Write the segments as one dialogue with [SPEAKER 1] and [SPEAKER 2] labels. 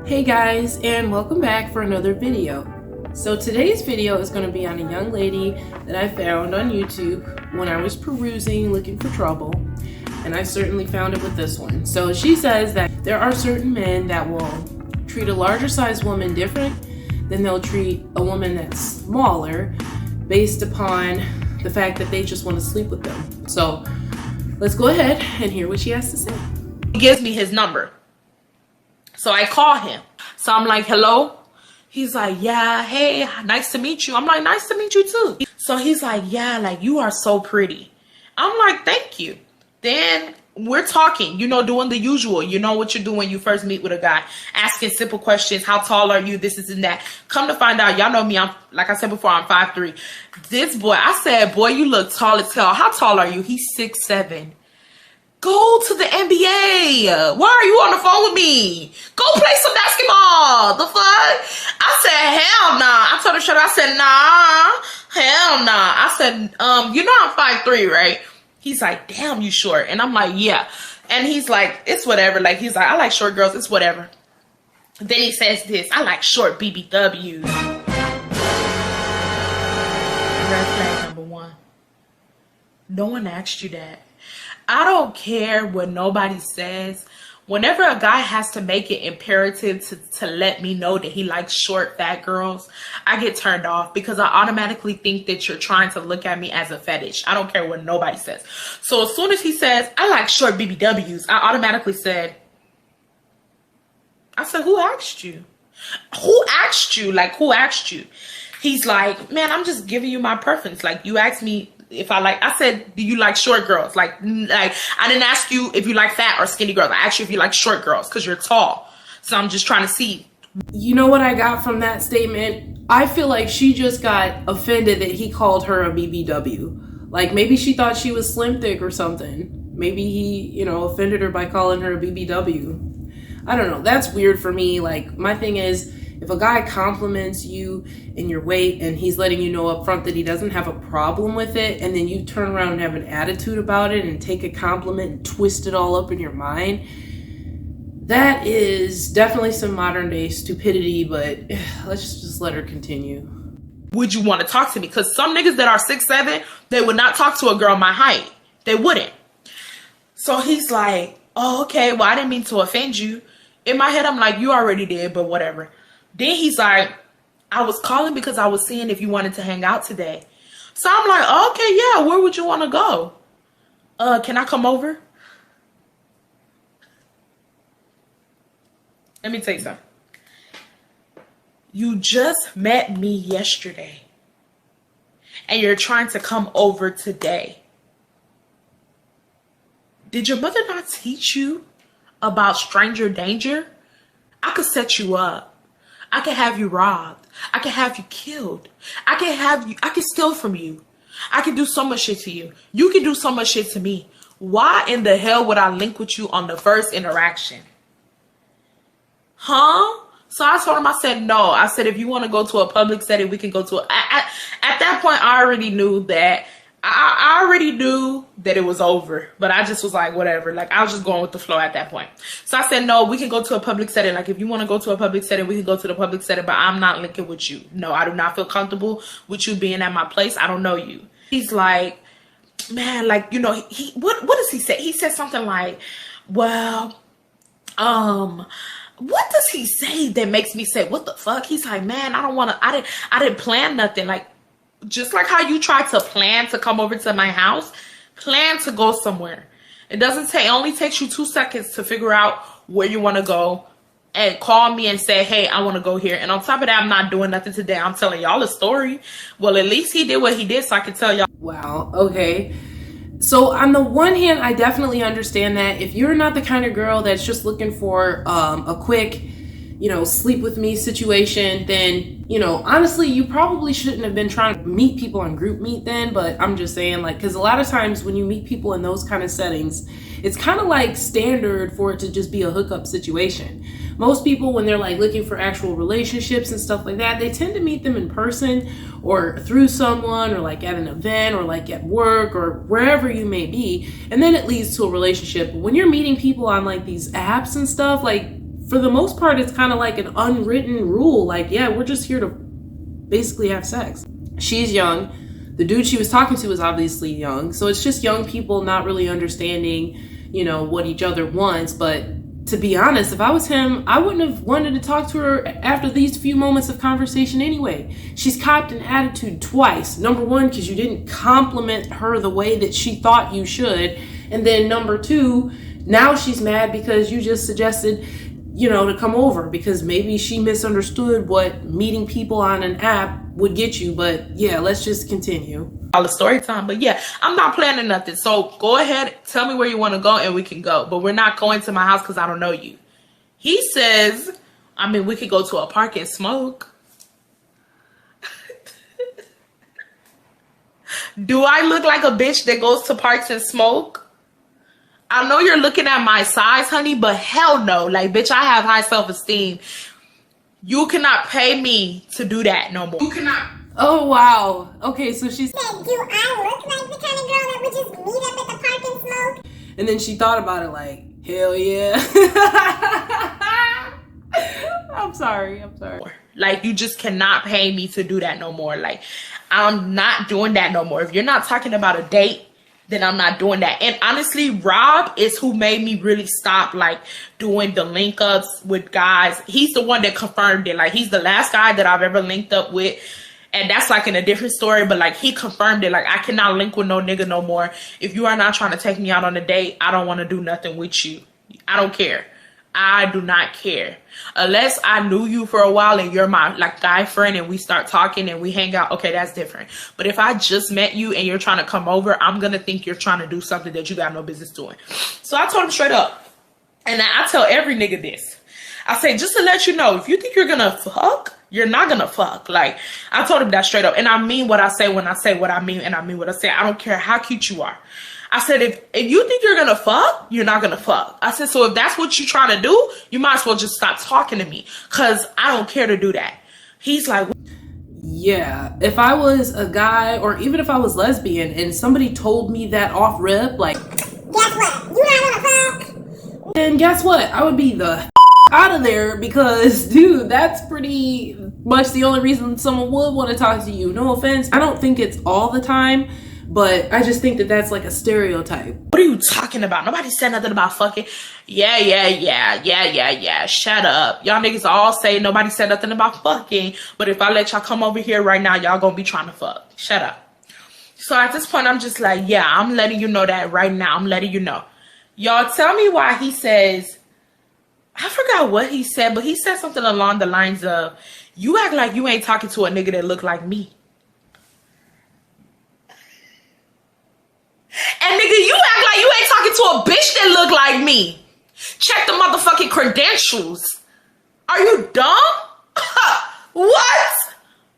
[SPEAKER 1] Hey guys, and welcome back for another video. So today's video is going to be on a young lady that I found on YouTube when I was perusing looking for trouble, and I certainly found it with this one. So she says that there are certain men that will treat a larger sized woman different than they'll treat a woman that's smaller based upon the fact that they just want to sleep with them. So let's go ahead and hear what she has to say.
[SPEAKER 2] He gives me his number. So I call him. So I'm like, hello? He's like, yeah, hey, nice to meet you. I'm like, nice to meet you too. So he's like, yeah, like you are so pretty. I'm like, thank you. Then we're talking, doing the usual. You know what you do when you first meet with a guy. Asking simple questions. How tall are you? This and that. Come to find out, y'all know me. I'm, like I said before, I'm 5'3". This boy, I said, boy, you look tall as hell. How tall are you? He's 6'7". Go to the NBA. Why are you on the phone with me? Go play some basketball. The fuck? I said, hell nah. I told her straight up, I said, nah. Hell nah. I said, I'm 5'3", right? He's like, damn, you short. And I'm like, yeah. And he's like, it's whatever. Like, he's like, I like short girls. It's whatever. Then he says this, I like short BBWs. Red flag number one. No one asked you that. I don't care what nobody says. Whenever a guy has to make it imperative to let me know that he likes short, fat girls, I get turned off because I automatically think that you're trying to look at me as a fetish. I don't care what nobody says. So as soon as he says, I like short BBWs, I automatically said, who asked you? Who asked you? Like, who asked you? He's like, man, I'm just giving you my preference. Like, you asked me if I said, do you like short girls? Like I didn't ask you if you like fat or skinny girls. I asked you if you like short girls because you're tall. So I'm just trying to see.
[SPEAKER 1] You know what I got from that statement? I feel like she just got offended that he called her a BBW. Like maybe she thought she was slim thick or something. Maybe he, offended her by calling her a BBW. I don't know. That's weird for me. Like my thing is, if a guy compliments you in your weight and he's letting you know up front that he doesn't have a problem with it, and then you turn around and have an attitude about it and take a compliment and twist it all up in your mind, that is definitely some modern day stupidity, but let's just let her continue.
[SPEAKER 2] Would you want to talk to me? Because some niggas that are 6'7", they would not talk to a girl my height. They wouldn't. So he's like, oh, okay, well, I didn't mean to offend you. In my head, I'm like, you already did, but whatever. Then he's like, I was calling because I was seeing if you wanted to hang out today. So I'm like, oh, okay, yeah, where would you want to go? Can I come over? Let me tell you something. You just met me yesterday. And you're trying to come over today. Did your mother not teach you about stranger danger? I could set you up. I can have you robbed. I can have you killed. I can steal from you. I can do so much shit to you. You can do so much shit to me. Why in the hell would I link with you on the first interaction? Huh? So I told him, I said, no. I said, if you want to go to a public setting, we can go to at that point, I already knew that. I already knew that it was over, but I just was like, whatever. Like, I was just going with the flow at that point. So I said, no, we can go to a public setting. Like, if you want to go to a public setting, we can go to the public setting, but I'm not linking with you. No, I do not feel comfortable with you being at my place. I don't know you. He's like, man, like, what does he say? He said something like, well, what does he say that makes me say, what the fuck? He's like, man, I didn't plan nothing. Like, just like how you try to plan to come over to my house, plan to go somewhere. It only takes you 2 seconds to figure out where you want to go and call me and say, hey, I want to go here. And on top of that, I'm not doing nothing today. I'm telling y'all a story. Well, at least he did what he did so I can tell y'all.
[SPEAKER 1] Wow. Okay. So on the one hand, I definitely understand that if you're not the kind of girl that's just looking for a quick, sleep with me situation, then, honestly, you probably shouldn't have been trying to meet people on group meet then. But I'm just saying, like, because a lot of times when you meet people in those kind of settings, it's kind of like standard for it to just be a hookup situation. Most people, when they're like looking for actual relationships and stuff like that, they tend to meet them in person or through someone or like at an event or like at work or wherever you may be. And then it leads to a relationship. When you're meeting people on like these apps and stuff, like, for the most part, it's kind of like an unwritten rule. Like, yeah, we're just here to basically have sex. She's young. The dude she was talking to was obviously young. So it's just young people not really understanding, you know, what each other wants. But to be honest, if I was him, I wouldn't have wanted to talk to her after these few moments of conversation anyway. She's copped an attitude twice. Number one, because you didn't compliment her the way that she thought you should. And then number two, now she's mad because you just suggested, you know, to come over, because maybe she misunderstood what meeting people on an app would get you. But yeah, let's just continue.
[SPEAKER 2] All the story time. But yeah, I'm not planning nothing. So go ahead, tell me where you want to go and we can go. But we're not going to my house because I don't know you. He says, I mean, we could go to a park and smoke. Do I look like a bitch that goes to parks and smoke? I know you're looking at my size, honey, but hell no. Like, bitch, I have high self-esteem. You cannot pay me to do that no more. You cannot.
[SPEAKER 1] Oh, wow. Okay, so she said,
[SPEAKER 3] do I look like the kind of girl that would just meet up at the park and smoke?
[SPEAKER 1] And then she thought about it like, hell yeah. I'm sorry.
[SPEAKER 2] Like, you just cannot pay me to do that no more. Like, I'm not doing that no more. If you're not talking about a date, then I'm not doing that. And honestly, Rob is who made me really stop like doing the link ups with guys. He's the one that confirmed it. Like, he's the last guy that I've ever linked up with. And that's like in a different story, but like he confirmed it. Like, I cannot link with no nigga no more. If you are not trying to take me out on a date, I don't want to do nothing with you. I don't care. I do not care. Unless I knew you for a while and you're my like guy friend and we start talking and we hang out. Okay, that's different. But if I just met you and you're trying to come over, I'm going to think you're trying to do something that you got no business doing. So I told him straight up. And I tell every nigga this. I say, just to let you know, if you think you're going to fuck, you're not going to fuck. Like, I told him that straight up. And I mean what I say when I say what I mean. And I mean what I say. I don't care how cute you are. I said, if you think you're going to fuck, you're not going to fuck. I said, so if that's what you're trying to do, you might as well just stop talking to me because I don't care to do that. He's like,
[SPEAKER 1] yeah, if I was a guy or even if I was lesbian and somebody told me that off rip, like,
[SPEAKER 3] guess what? You're not going to fuck.
[SPEAKER 1] then guess what? I would be the out of there because, dude, that's pretty much the only reason someone would want to talk to you. No offense. I don't think it's all the time. But I just think that that's like a stereotype.
[SPEAKER 2] What are you talking about? Nobody said nothing about fucking. Yeah. Shut up. Y'all niggas all say nobody said nothing about fucking. But if I let y'all come over here right now, y'all gonna be trying to fuck. Shut up. So at this point, I'm just like, yeah, I'm letting you know that right now. I'm letting you know. Y'all tell me why he says, I forgot what he said, but he said something along the lines of, you act like you ain't talking to a nigga that look like me. And nigga, you act like you ain't talking to a bitch that look like me. Check the motherfucking credentials. Are you dumb? What?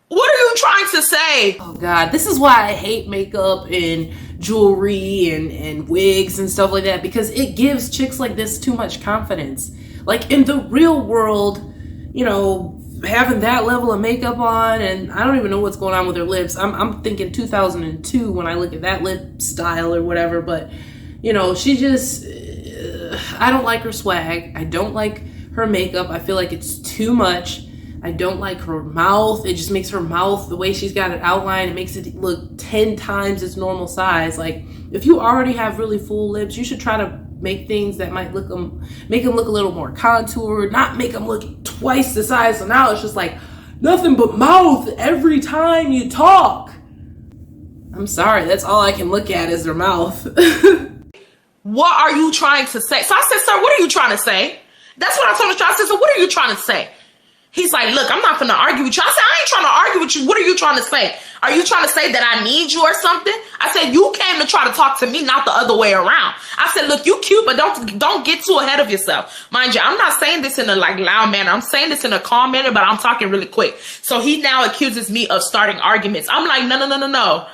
[SPEAKER 2] What are you trying to say?
[SPEAKER 1] Oh God, this is why I hate makeup and jewelry and wigs and stuff like that, because it gives chicks like this too much confidence. Like in the real world, you know, having that level of makeup on, and I don't even know what's going on with her lips. I'm thinking 2002 when I look at that lip style or whatever, but you know, she just, I don't like her swag. I don't like her makeup. I feel like it's too much. I don't like her mouth. It just makes her mouth, the way she's got it outlined, it makes it look 10 times its normal size. Like, if you already have really full lips, you should try to make things that might make them look a little more contoured, not make them look twice the size. So now it's just like nothing but mouth every time you talk. I'm sorry, that's all I can look at is their mouth.
[SPEAKER 2] What are you trying to say? So I said, sir, what are you trying to say? That's what I told him. I said, so what are you trying to say? He's like, look, I'm not going to argue with you. I said, I ain't trying to argue with you. What are you trying to say? Are you trying to say that I need you or something? I said, you came to try to talk to me, not the other way around. I said, look, you cute, but don't get too ahead of yourself. Mind you, I'm not saying this in a like loud manner. I'm saying this in a calm manner, but I'm talking really quick. So he now accuses me of starting arguments. I'm like, no.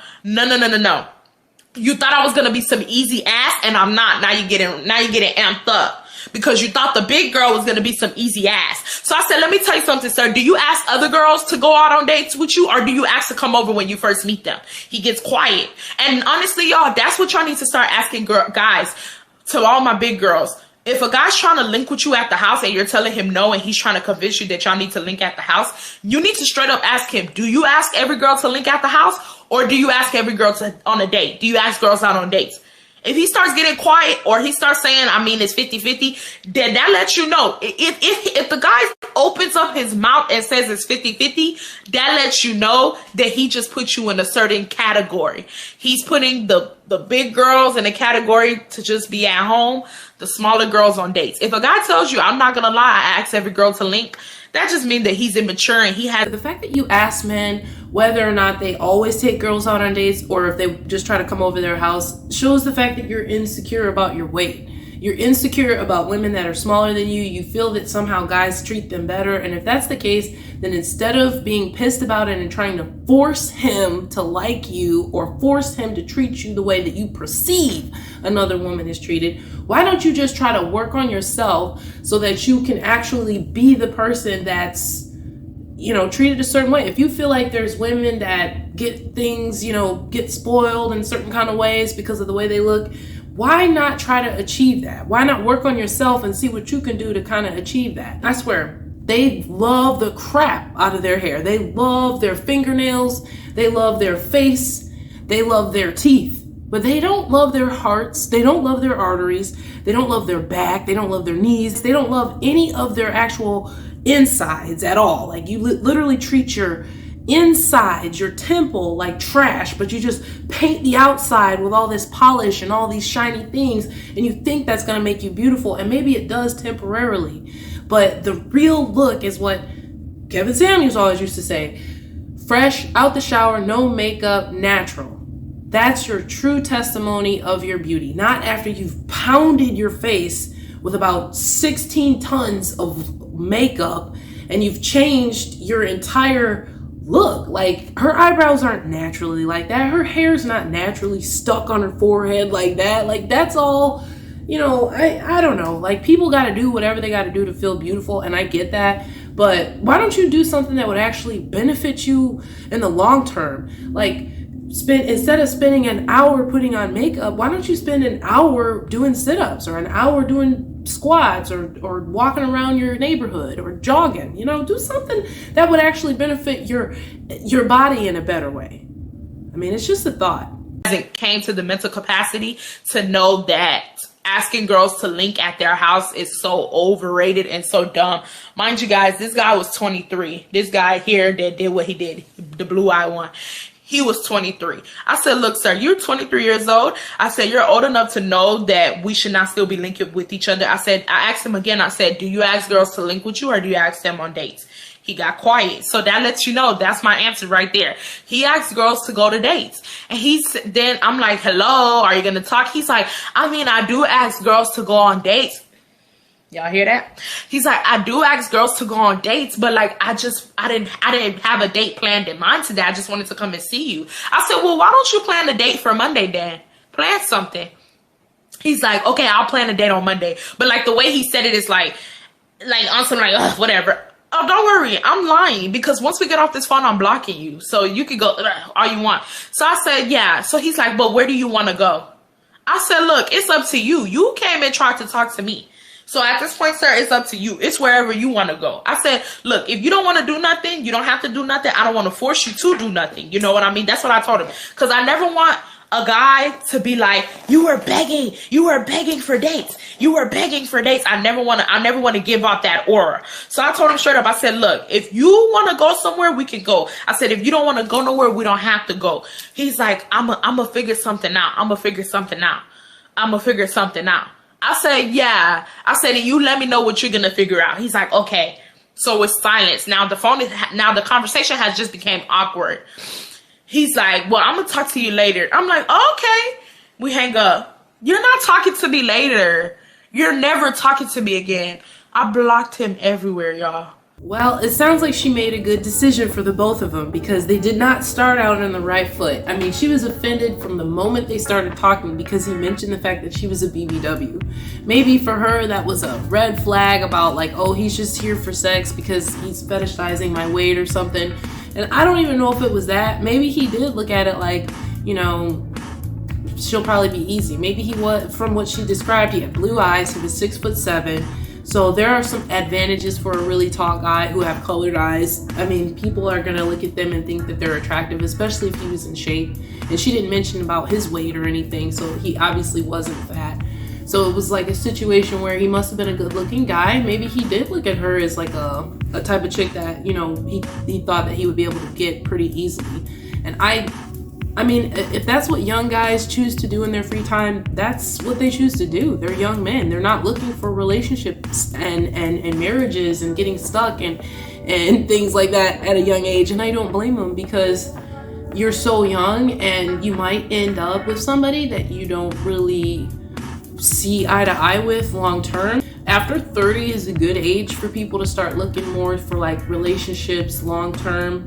[SPEAKER 2] You thought I was going to be some easy ass, and I'm not. Now you're getting amped up. Because you thought the big girl was going to be some easy ass. So I said, let me tell you something, sir. Do you ask other girls to go out on dates with you, or do you ask to come over when you first meet them? He gets quiet. And honestly, y'all, that's what y'all need to start asking guys, to all my big girls. If a guy's trying to link with you at the house and you're telling him no and he's trying to convince you that y'all need to link at the house, you need to straight up ask him, do you ask every girl to link at the house, or do you ask every girl on a date? Do you ask girls out on dates? If he starts getting quiet or he starts saying, I mean, it's 50-50, then that lets you know. If the guy opens up his mouth and says it's 50-50, that lets you know that he just put you in a certain category. He's putting the big girls in a category to just be at home, the smaller girls on dates. If a guy tells you, I'm not going to lie, I ask every girl to link, that just means that he's immature and he has...
[SPEAKER 1] The fact that you ask men whether or not they always take girls out on dates or if they just try to come over their house shows the fact that you're insecure about your weight. You're insecure about women that are smaller than you. You feel that somehow guys treat them better. And if that's the case, then instead of being pissed about it and trying to force him to like you or force him to treat you the way that you perceive another woman is treated, why don't you just try to work on yourself so that you can actually be the person that's, you know, treated a certain way? If you feel like there's women that get things, you know, get spoiled in certain kind of ways because of the way they look, why not try to achieve that? Why not work on yourself and see what you can do to kind of achieve that? I swear, they love the crap out of their hair. They love their fingernails. They love their face. They love their teeth. But they don't love their hearts. They don't love their arteries. They don't love their back. They don't love their knees. They don't love any of their actual insides at all. Like, you literally treat your inside, your temple, like trash, but you just paint the outside with all this polish and all these shiny things, and you think that's going to make you beautiful, and maybe it does temporarily, but the real look is what Kevin Samuels always used to say: fresh out the shower, no makeup, natural. That's your true testimony of your beauty, not after you've pounded your face with about 16 tons of makeup and you've changed your entire look. Like, her eyebrows aren't naturally like that. Her hair's not naturally stuck on her forehead like that. Like, that's all, you know, I don't know. Like, people got to do whatever they got to do to feel beautiful, and I get that. But why don't you do something that would actually benefit you in the long term? Like, instead of spending an hour putting on makeup, why don't you spend an hour doing sit-ups or an hour doing squats or walking around your neighborhood or jogging? You know, do something that would actually benefit your body in a better way. I mean, it's just a thought.
[SPEAKER 2] It came to the mental capacity to know that asking girls to link at their house is so overrated and so dumb. Mind you guys, this guy was 23. This guy here that did what he did, the blue eye one, he was 23. I said, look, sir, you're 23 years old. I said, you're old enough to know that we should not still be linking with each other. I asked him again, I said, do you ask girls to link with you or do you ask them on dates? He got quiet. So that lets you know that's my answer right there. He asked girls to go to dates. And then I'm like, hello, are you going to talk? He's like, I mean, I do ask girls to go on dates. Y'all hear that? He's like, I do ask girls to go on dates, but like, I didn't have a date planned in mind today. I just wanted to come and see you. I said, well, why don't you plan a date for Monday then? Plan something. He's like, okay, I'll plan a date on Monday. But like, the way he said it is like on some like, ugh, whatever. Oh, don't worry, I'm lying, because once we get off this phone, I'm blocking you. So you can go all you want. So I said, yeah. So he's like, but where do you want to go? I said, look, it's up to you. You came and tried to talk to me. So at this point, sir, it's up to you. It's wherever you want to go. I said, look, if you don't want to do nothing, you don't have to do nothing. I don't want to force you to do nothing. You know what I mean? That's what I told him. Because I never want a guy to be like, you were begging for dates. You were begging for dates. I never want to give out that aura. So I told him straight up, I said, look, if you want to go somewhere, we can go. I said, if you don't want to go nowhere, we don't have to go. He's like, I'm gonna figure something out. I'm gonna figure something out. I said, yeah. I said, and you let me know what you're going to figure out. He's like, okay. So it's silence. Now the conversation has just became awkward. He's like, well, I'm going to talk to you later. I'm like, okay. We hang up. You're not talking to me later. You're never talking to me again. I blocked him everywhere, y'all.
[SPEAKER 1] Well, it sounds like she made a good decision for the both of them, because they did not start out on the right foot. I mean, she was offended from the moment they started talking because he mentioned the fact that she was a BBW. Maybe for her that was a red flag about like, oh, he's just here for sex because he's fetishizing my weight or something. And I don't even know if it was that. Maybe he did look at it like, you know, she'll probably be easy. Maybe he was, from what she described, he had blue eyes, he was 6'7". So there are some advantages for a really tall guy who have colored eyes. I mean, people are gonna look at them and think that they're attractive, especially if he was in shape. And she didn't mention about his weight or anything, so he obviously wasn't fat. So it was like a situation where he must have been a good looking guy. Maybe he did look at her as like a type of chick that, you know, he thought that he would be able to get pretty easily. And I mean, if that's what young guys choose to do in their free time, that's what they choose to do. They're young men. They're not looking for relationships and marriages and getting stuck and things like that at a young age. And I don't blame them, because you're so young and you might end up with somebody that you don't really see eye to eye with long term. After 30 is a good age for people to start looking more for like relationships long term.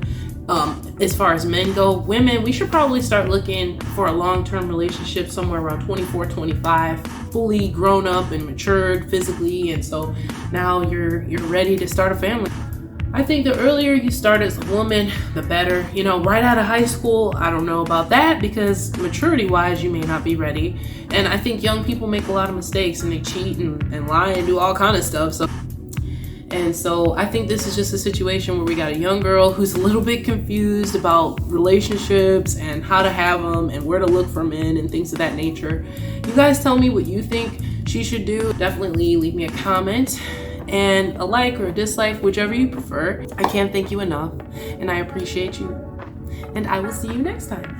[SPEAKER 1] As far as men go, women, we should probably start looking for a long-term relationship somewhere around 24, 25, fully grown up and matured physically, and so now you're ready to start a family. I think the earlier you start as a woman, the better. You know, right out of high school, I don't know about that, because maturity-wise, you may not be ready. And I think young people make a lot of mistakes, and they cheat and lie and do all kind of stuff. So I think this is just a situation where we got a young girl who's a little bit confused about relationships and how to have them and where to look for men and things of that nature. You guys tell me what you think she should do. Definitely leave me a comment and a like or a dislike, whichever you prefer. I can't thank you enough, and I appreciate you. And I will see you next time.